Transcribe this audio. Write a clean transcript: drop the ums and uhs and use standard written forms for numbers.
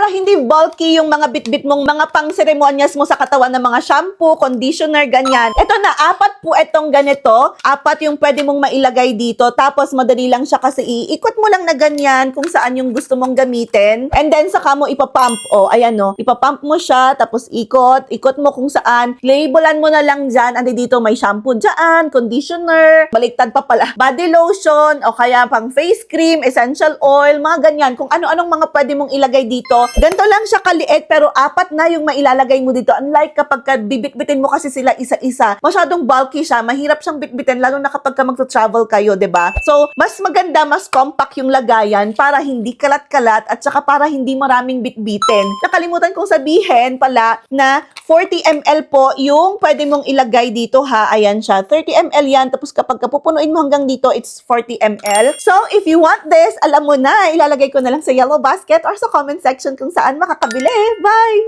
para hindi bulky yung mga bitbit mong mga pang-seremonyas mo sa katawan ng mga shampoo, conditioner, ganyan. Ito na, 4 po itong ganito. 4 yung pwede mong mailagay dito. Tapos, madali lang siya kasi iikot mo lang na ganyan kung saan yung gusto mong gamitin. And then, saka mo ipapump. O, ayan no. Ipapump mo siya, tapos ikot. Ikot mo kung saan. Labelan mo na lang dyan. Andi dito may shampoo dyan, conditioner, baliktad pa pala, body lotion, o kaya pang face cream, essential oil, mga ganyan. Kung ano-anong mga pwede mong ilagay dito. Ganito lang siya kaliit, pero 4 na yung mailalagay mo dito. Unlike kapag bibitbitin mo kasi sila isa-isa, masyadong bulky siya, mahirap siyang bitbitin, lalo na kapag magto-travel kayo, 'di ba? So, mas maganda, mas compact yung lagayan para hindi kalat-kalat at saka para hindi maraming bitbitin. Nakalimutan kong sabihin pala na 40 ml po yung pwede mong ilagay dito ha. Ayan siya. 30 ml yan. Tapos kapag kapupunuin mo hanggang dito, it's 40 ml. So, if you want this, alam mo na, ilalagay ko na lang sa yellow basket or sa comment section kung saan makakabili. Bye!